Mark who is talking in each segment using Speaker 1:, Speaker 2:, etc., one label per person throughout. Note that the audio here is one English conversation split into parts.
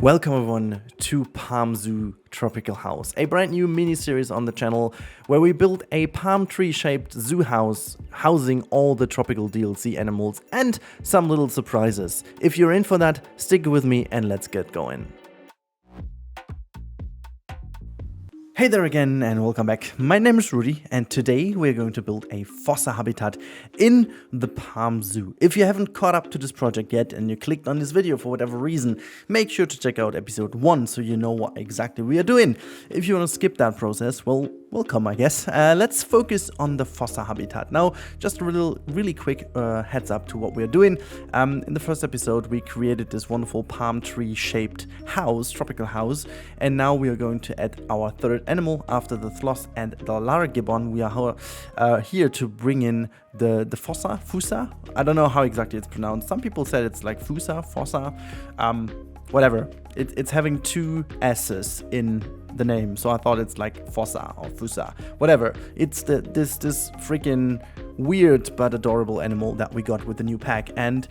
Speaker 1: Welcome everyone to Palm Zoo Tropical House, a brand new mini-series on the channel where we build a palm tree shaped zoo house housing all the tropical DLC animals and some little surprises. If you're in for that, stick with me and let's get going. Hey there again and welcome back. My name is Rudi and today we're going to build a Fossa habitat in the Palm Zoo. If you haven't caught up to this project yet and you clicked on this video for whatever reason, make sure to check out episode 1 so you know what exactly we are doing. If you want to skip that process, well, welcome I guess. Let's focus on the Fossa habitat. Now, just a really quick heads up to what we're doing. In the first episode we created this wonderful palm tree shaped house, tropical house, and now we are going to add our third animal after the sloth and the laragibbon. We are here to bring in the Fossa. I don't know how exactly it's pronounced. Some people said it's like Fossa, whatever. It's having two S's in the name, so I thought it's like Fossa or Fossa, whatever. It's this freaking weird but adorable animal that we got with the new pack, and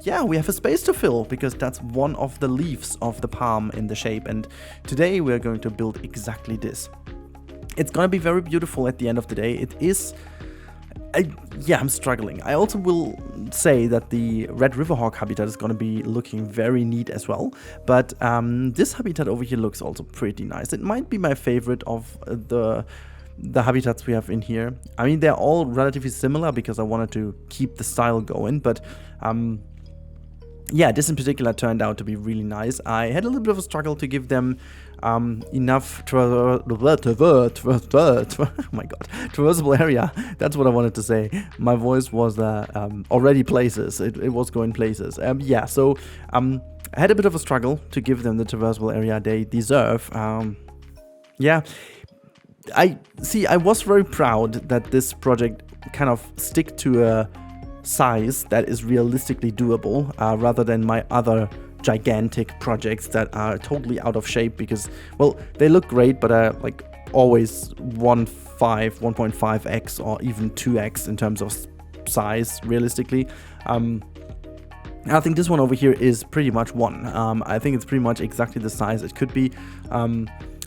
Speaker 1: yeah, we have a space to fill because that's one of the leaves of the palm in the shape, and today we're going to build exactly this. It's gonna be very beautiful at the end of the day. It is. Yeah, I'm struggling. I also will say that the red riverhawk habitat is going to be looking very neat as well, but this habitat over here looks also pretty nice. It might be my favorite of the habitats we have in here. I mean, they're all relatively similar because I wanted to keep the style going, but yeah, this in particular turned out to be really nice. I had a little bit of a struggle to give them enough traversable area. That's what I wanted to say. My voice was already places. It was going places. Yeah, so I had a bit of a struggle to give them the traversable area they deserve. Yeah, I was very proud that this project kind of stick to a size that is realistically doable rather than my other gigantic projects that are totally out of shape because, well, they look great but are like always 1.5x or even 2x in terms of size realistically. I think this one over here is pretty much one. I think it's pretty much exactly the size it could be.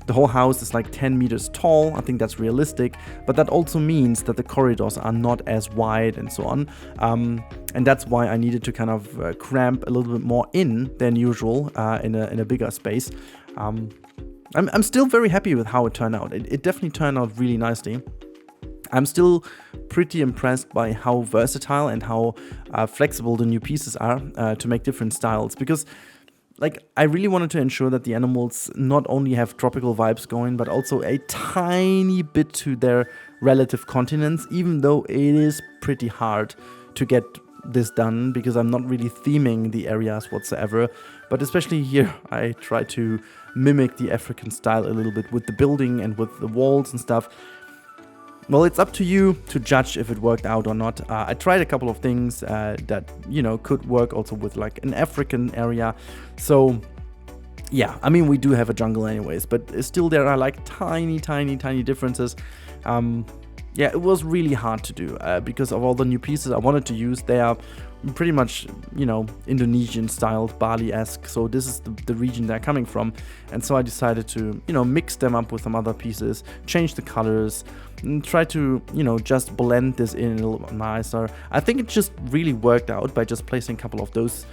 Speaker 1: The whole house is like 10 meters tall. I think that's realistic, but that also means that the corridors are not as wide and so on. And that's why I needed to kind of cramp a little bit more in than usual in a bigger space. I'm still very happy with how it turned out. It definitely turned out really nicely. I'm still pretty impressed by how versatile and how flexible the new pieces are to make different styles, because like, I really wanted to ensure that the animals not only have tropical vibes going, but also a tiny bit to their relative continents, even though it is pretty hard to get this done because I'm not really theming the areas whatsoever. But especially here, I try to mimic the African style a little bit with the building and with the walls and stuff. Well, it's up to you to judge if it worked out or not. I tried a couple of things that, you know, could work also with like an African area. So, yeah, I mean, we do have a jungle anyways, but still there are like tiny differences. Yeah, it was really hard to do because of all the new pieces I wanted to use. They are pretty much, you know, Indonesian styled, Bali-esque. So this is the region they're coming from. And so I decided to, you know, mix them up with some other pieces, change the colors, and try to, you know, just blend this in a little bit nicer. I think it just really worked out by just placing a couple of those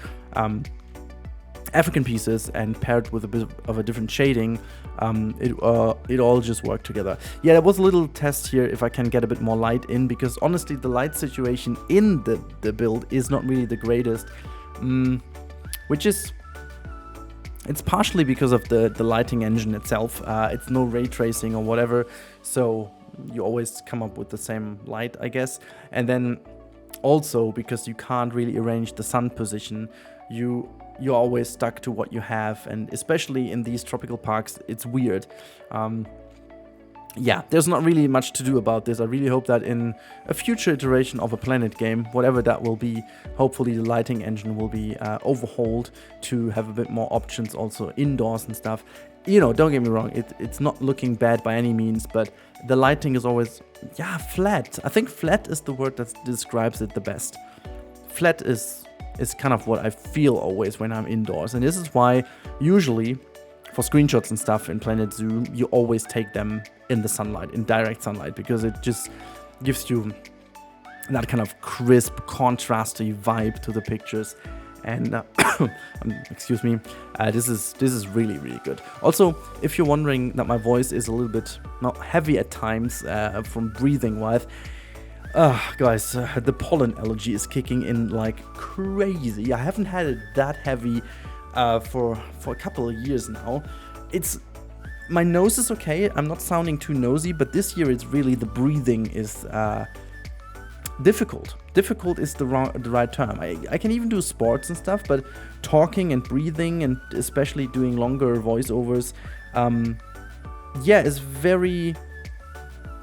Speaker 1: African pieces and paired with a bit of a different shading. It all just worked together. Yeah, there was a little test here if I can get a bit more light in, because honestly the light situation in the build is not really the greatest, which is, it's partially because of the lighting engine itself. It's no ray tracing or whatever, so you always come up with the same light, I guess. And then also because you can't really arrange the sun position, you're always stuck to what you have, and especially in these tropical parks, it's weird. Yeah, there's not really much to do about this. I really hope that in a future iteration of a Planet game, whatever that will be, hopefully the lighting engine will be overhauled to have a bit more options also indoors and stuff. You know, don't get me wrong, it's not looking bad by any means, but the lighting is always, yeah, flat. I think flat is the word that describes it the best. Flat is is kind of what I feel always when I'm indoors. And this is why usually for screenshots and stuff in Planet Zoo, you always take them in the sunlight, in direct sunlight, because it just gives you that kind of crisp, contrasty vibe to the pictures. And excuse me, this is really, really good. Also, if you're wondering that my voice is a little bit not heavy at times from breathing wise, guys, the pollen allergy is kicking in like crazy. I haven't had it that heavy for a couple of years now. My nose is okay. I'm not sounding too nosy, but this year it's really the breathing is difficult. Difficult is the right term. I can even do sports and stuff, but talking and breathing, and especially doing longer voiceovers, is very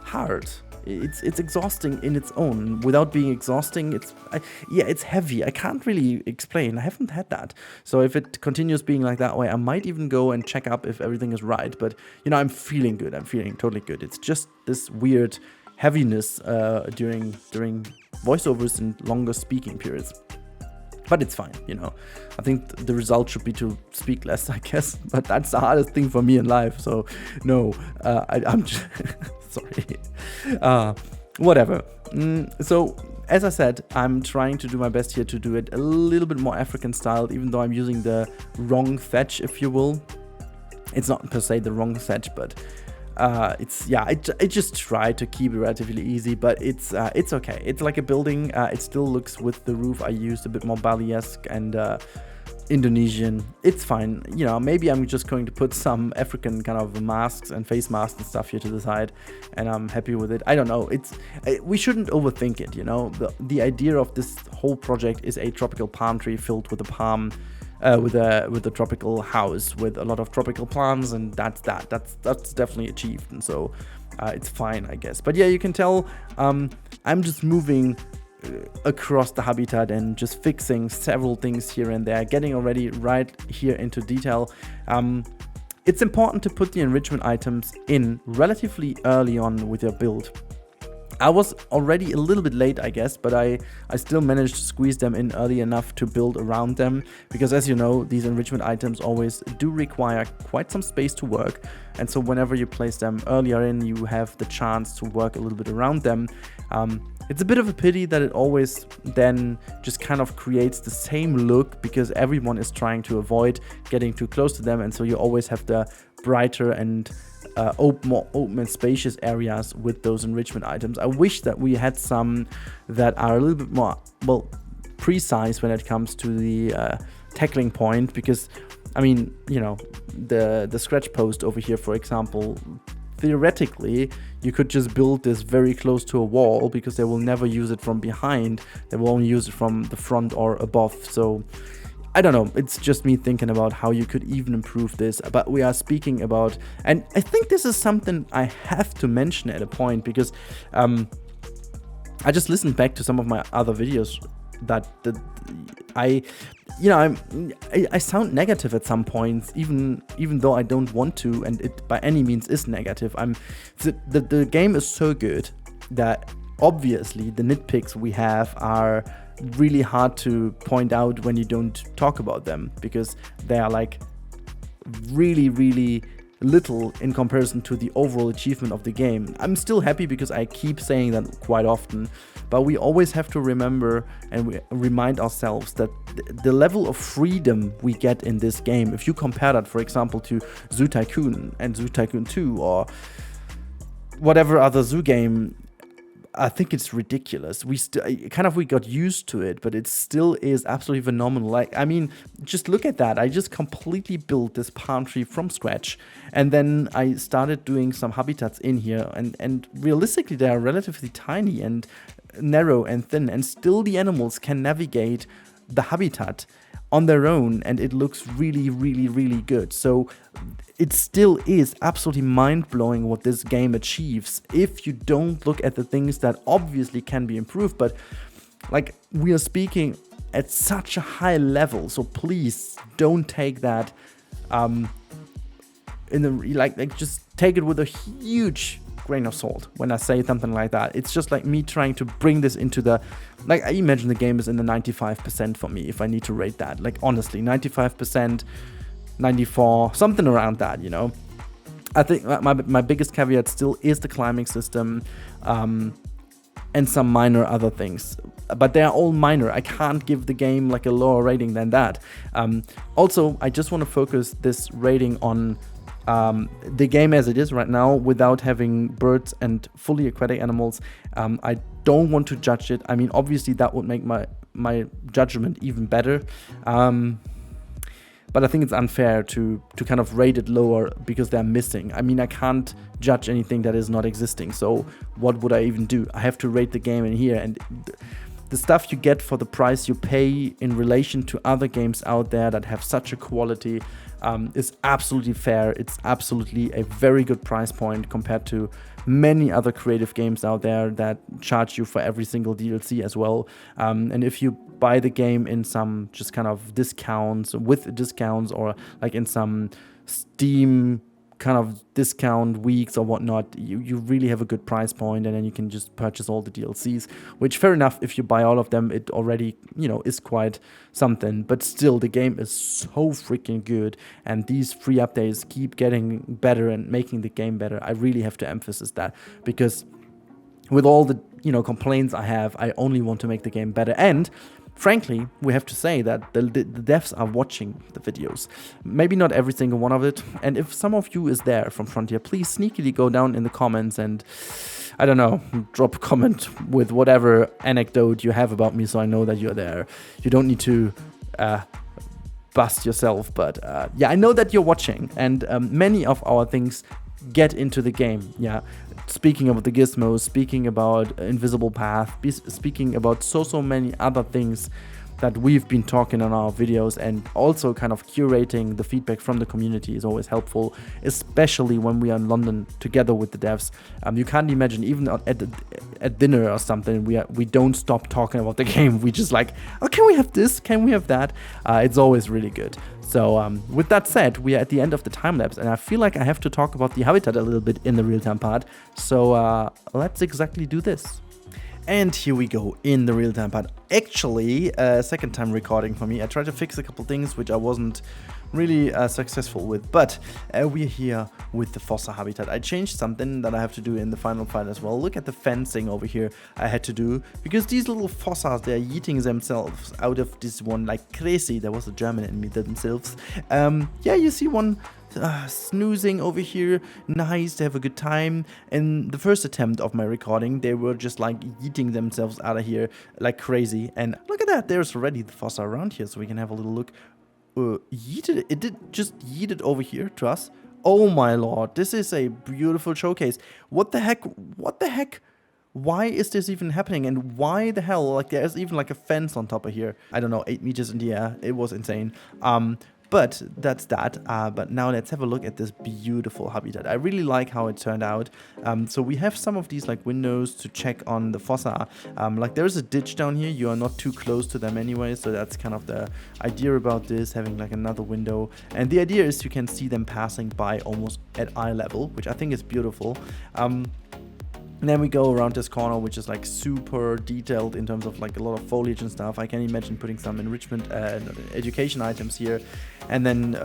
Speaker 1: hard. It's exhausting in its own. Without being exhausting, it's heavy. I can't really explain. I haven't had that. So if it continues being like that way, I might even go and check up if everything is right. But I'm feeling good. I'm feeling totally good. It's just this weird heaviness during voiceovers and longer speaking periods. But it's fine, I think the result should be to speak less, I guess. But that's the hardest thing for me in life. So no, I'm just sorry. Whatever. So as I said, I'm trying to do my best here to do it a little bit more African style, even though I'm using the wrong thatch, if you will. It's not per se the wrong thatch, but I just try to keep it relatively easy, but it's okay. It's like a building. It still looks, with the roof I used, a bit more Bali-esque and Indonesian. It's fine. Maybe I'm just going to put some African kind of masks and face masks and stuff here to the side, and I'm happy with it. I don't know. We shouldn't overthink it. The idea of this whole project is a tropical palm tree filled with a palm. With a tropical house with a lot of tropical plants, and that's definitely achieved, and so it's fine, I guess. But yeah, you can tell I'm just moving across the habitat and just fixing several things here and there, getting already right here into detail. It's important to put the enrichment items in relatively early on with your build. I was already a little bit late, I guess, but I still managed to squeeze them in early enough to build around them, because as you know, these enrichment items always do require quite some space to work, and so whenever you place them earlier in, you have the chance to work a little bit around them. It's a bit of a pity that it always then just kind of creates the same look, because everyone is trying to avoid getting too close to them, and so you always have the brighter and more open and spacious areas with those enrichment items. I wish that we had some that are a little bit more, precise when it comes to the tackling point, because, the scratch post over here, for example, theoretically, you could just build this very close to a wall, because they will never use it from behind. They will only use it from the front or above. So I don't know, it's just me thinking about how you could even improve this, but we are speaking about, and I think this is something I have to mention at a point, because I just listened back to some of my other videos that I sound negative at some points, even though I don't want to, and it by any means is negative. The game is so good that obviously the nitpicks we have are really hard to point out when you don't talk about them, because they are like really, really little in comparison to the overall achievement of the game. I'm still happy because I keep saying that quite often, but we always have to remember and we remind ourselves that the level of freedom we get in this game, if you compare that, for example, to Zoo Tycoon and Zoo Tycoon 2 or whatever other zoo game, I think it's ridiculous. We got used to it, but it still is absolutely phenomenal. Just look at that. I just completely built this palm tree from scratch, and then I started doing some habitats in here, and realistically they are relatively tiny and narrow and thin, and still the animals can navigate the habitat on their own, and it looks really, really, really good. So it still is absolutely mind-blowing what this game achieves if you don't look at the things that obviously can be improved. But we are speaking at such a high level, so please don't take that just take it with a huge grain of salt when I say something like that. It's just like me trying to bring this into the, like, I imagine the game is in the 95% for me if I need to rate that. Like, honestly, 95%, 94, something around that, you know. I think my biggest caveat still is the climbing system, and some minor other things, but they are all minor. I can't give the game like a lower rating than that. Also, I just want to focus this rating on the game as it is right now, without having birds and fully aquatic animals. I don't want to judge it. I mean, obviously that would make my judgment even better. But I think it's unfair to kind of rate it lower because they're missing. I mean, I can't judge anything that is not existing. So what would I even do? I have to rate the game in here. And the stuff you get for the price you pay in relation to other games out there that have such a quality is absolutely fair. It's absolutely a very good price point compared to many other creative games out there that charge you for every single DLC as well. And if you buy the game in some just kind of discounts, with discounts, or like in some Steam kind of discount weeks or whatnot, you really have a good price point, and then you can just purchase all the DLCs, which, fair enough, if you buy all of them, it already, you know, is quite something. But still, the game is so freaking good, and these free updates keep getting better and making the game better. I really have to emphasize that, because with all the, you know, complaints I have, I only want to make the game better. And frankly, we have to say that the devs are watching the videos. Maybe not every single one of it. And if some of you is there from Frontier, please sneakily go down in the comments and, I don't know, drop a comment with whatever anecdote you have about me, so I know that you're there. You don't need to bust yourself, but yeah, I know that you're watching, and many of our things get into the game. Yeah, speaking about the gizmos, speaking about Invisible Path, speaking about so many other things that we've been talking on our videos, and also kind of curating the feedback from the community is always helpful, especially when we are in London together with the devs. You can't imagine, even at dinner or something, we don't stop talking about the game. We just like, oh, can we have this? Can we have that? It's always really good. So with that said, we are at the end of the time lapse, and I feel like I have to talk about the habitat a little bit in the real-time part. So let's exactly do this. And here we go in the real-time part. Actually, second time recording for me. I tried to fix a couple things which I wasn't really successful with, but we're here with the Fossa habitat. I changed something that I have to do in the final file as well. Look at the fencing over here I had to do, because these little fossas, they're eating themselves out of this one like crazy. There was a German in me, themselves. Yeah, you see one snoozing over here. Nice, to have a good time. In the first attempt of my recording, they were just like eating themselves out of here like crazy. And look at that, there's already the fossa around here, so we can have a little look. It did just yeet it over here to us. Oh my lord, this is a beautiful showcase. What the heck? Why is this even happening? And why the hell, like, there's even like a fence on top of here. I don't know, 8 meters in the air. It was insane. But that's that. But now let's have a look at this beautiful habitat. I really like how it turned out. So we have some of these like windows to check on the fossa. Like, there's a ditch down here. You are not too close to them anyway. So that's kind of the idea about this, having like another window. And the idea is you can see them passing by almost at eye level, which I think is beautiful. And then we go around this corner, which is like super detailed in terms of like a lot of foliage and stuff. I can imagine putting some enrichment education items here. And then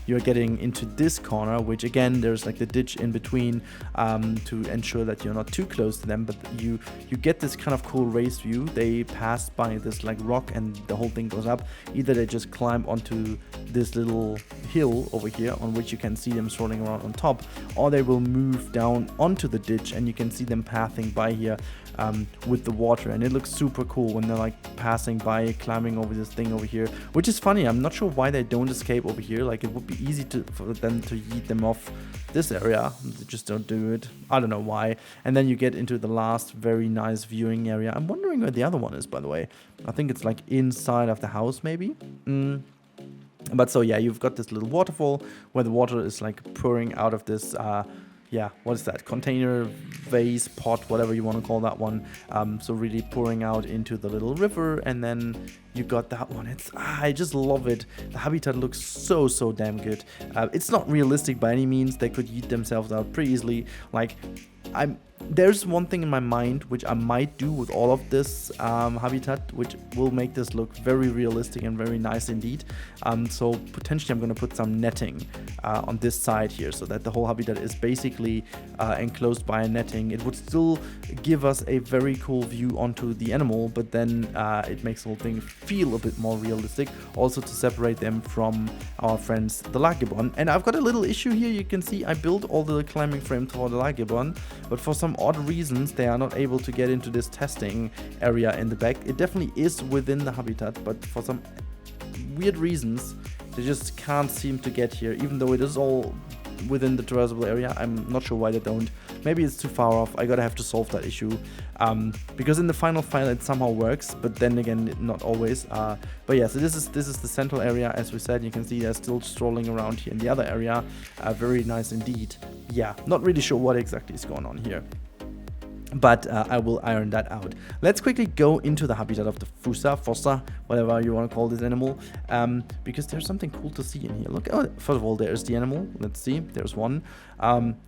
Speaker 1: you're getting into this corner, which again, there's like the ditch in between to ensure that you're not too close to them. But you get this kind of cool raised view. They pass by this like rock and the whole thing goes up. Either they just climb onto this little hill over here on which you can see them strolling around on top, or they will move down onto the ditch and you can see them passing by here with the water. And it looks super cool when they're like passing by, climbing over this thing over here, which is funny. I'm not sure why they don't escape over here. Like, it would be easy for them to yeet them off this area. They just don't do it. I don't know why. And then you get into the last very nice viewing area. I'm wondering where the other one is, by the way. I think it's like inside of the house, maybe. But so yeah, you've got this little waterfall where the water is like pouring out of this yeah, what is that? Container, vase, pot, whatever you want to call that one. So really pouring out into the little river, and then you got that one. I just love it. The habitat looks so damn good. It's not realistic by any means. They could yeet themselves out pretty easily. Like, there's one thing in my mind which I might do with all of this habitat, which will make this look very realistic and very nice indeed. So potentially I'm going to put some netting on this side here, so that the whole habitat is basically enclosed by a netting. It would still give us a very cool view onto the animal, but then it makes the whole thing feel a bit more realistic, also to separate them from our friends the Lagibbon. And I've got a little issue here. You can see I built all the climbing frames for the Lagibbon, but for some odd reasons they are not able to get into this testing area in the back. It definitely is within the habitat, but for some weird reasons they just can't seem to get here, even though it is all within the traversable area. I'm not sure why they don't. Maybe it's too far off. I gotta have to solve that issue, because in the final file it somehow works, but then again not always. But yeah, so this is the central area. As we said, you can see they're still strolling around here in the other area. Very nice indeed. Yeah, not really sure what exactly is going on here, but I will iron that out. Let's quickly go into the habitat of the Fossa, whatever you want to call this animal, because there's something cool to see in here. Look, first of all, there's the animal. Let's see, there's one.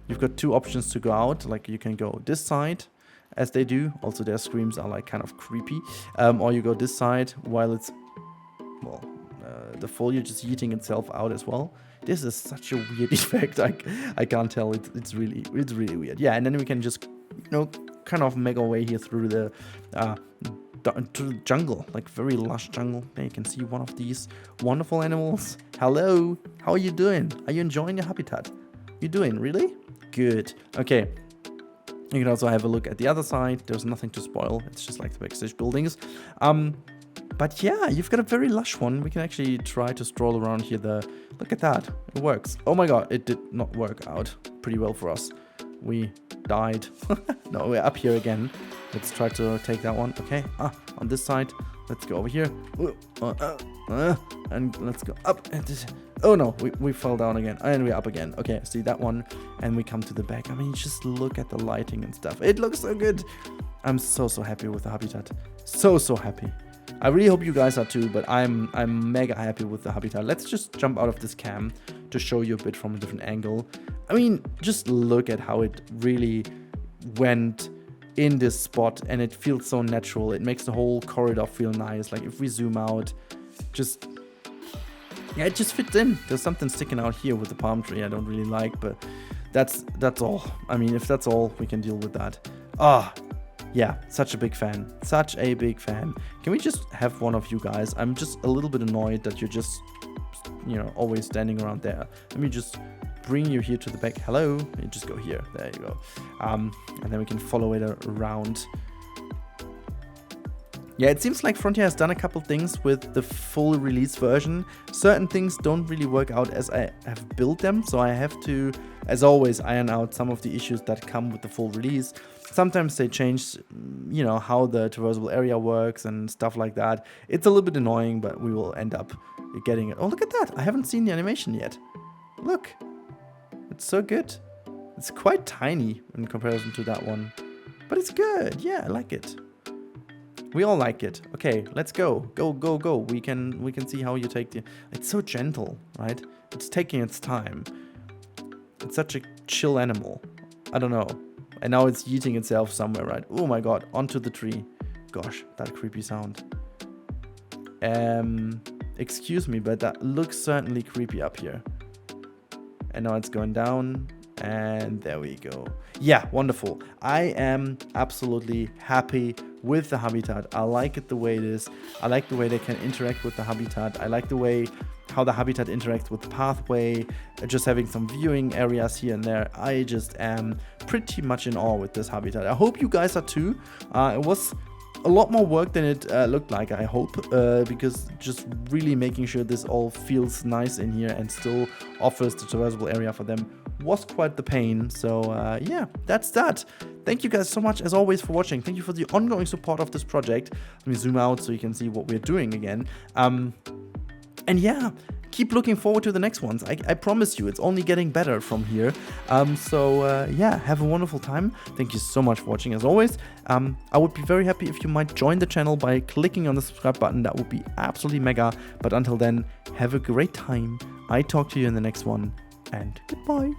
Speaker 1: You've got two options to go out. Like, you can go this side, as they do. Also, their screams are like kind of creepy. Or you go this side while it's, well, the foliage is yeeting itself out as well. This is such a weird effect. I can't tell. It's really weird. Yeah, and then we can just, you know, kind of make our way here through the jungle, like very lush jungle. There you can see one of these wonderful animals. Hello, how are you doing? Are you enjoying your habitat? You doing really good? Okay. You can also have a look at the other side. There's nothing to spoil. It's just like the backstage buildings. But yeah, you've got a very lush one. We can actually try to stroll around here. Look at that. It works. Oh my god, it did not work out pretty well for us. We died. No, we're up here again. Let's try to take that one. Okay, on this side. Let's go over here. And let's go up. Oh no, we fell down again. And we're up again. Okay, see that one. And we come to the back. I mean, just look at the lighting and stuff. It looks so good. I'm so happy with the habitat. So happy. I really hope you guys are too, but I'm mega happy with the habitat. Let's just jump out of this cam to show you a bit from a different angle. I mean, just look at how it really went in this spot, and it feels so natural. It makes the whole corridor feel nice. Like, if we zoom out, yeah, it just fits in. There's something sticking out here with the palm tree I don't really like, but that's all. I mean, if that's all, we can deal with that. Yeah, such a big fan. Such a big fan. Can we just have one of you guys? I'm just a little bit annoyed that you're just, you know, always standing around there. Let me just bring you here to the back. Hello. You just go here. There you go. And then we can follow it around. Yeah, it seems like Frontier has done a couple things with the full release version. Certain things don't really work out as I have built them, so I have to, as always, iron out some of the issues that come with the full release. Sometimes they change, you know, how the traversable area works and stuff like that. It's a little bit annoying, but we will end up getting it. Oh, look at that. I haven't seen the animation yet. Look. It's so good. It's quite tiny in comparison to that one. But it's good. Yeah, I like it. We all like it. Okay, let's go. Go. We can see how you take the... It's so gentle, right? It's taking its time. It's such a chill animal. I don't know. And now it's yeeting itself somewhere, right? Oh my god, onto the tree. Gosh, that creepy sound. Excuse me, but that looks certainly creepy up here. And now it's going down. And there we go. Yeah, wonderful. I am absolutely happy with the habitat. I like it the way it is. I like the way they can interact with the habitat. I like the way how the habitat interacts with the pathway, just having some viewing areas here and there. I just am pretty much in awe with this habitat. I hope you guys are too. It was a lot more work than it looked like, I hope, because just really making sure this all feels nice in here and still offers the traversable area for them was quite the pain. So yeah, that's that. Thank you guys so much as always for watching. Thank you for the ongoing support of this project. Let me zoom out so you can see what we're doing again. And yeah, keep looking forward to the next ones. I promise you, it's only getting better from here. Yeah, have a wonderful time. Thank you so much for watching as always. I would be very happy if you might join the channel by clicking on the subscribe button. That would be absolutely mega. But until then, have a great time. I talk to you in the next one, and goodbye.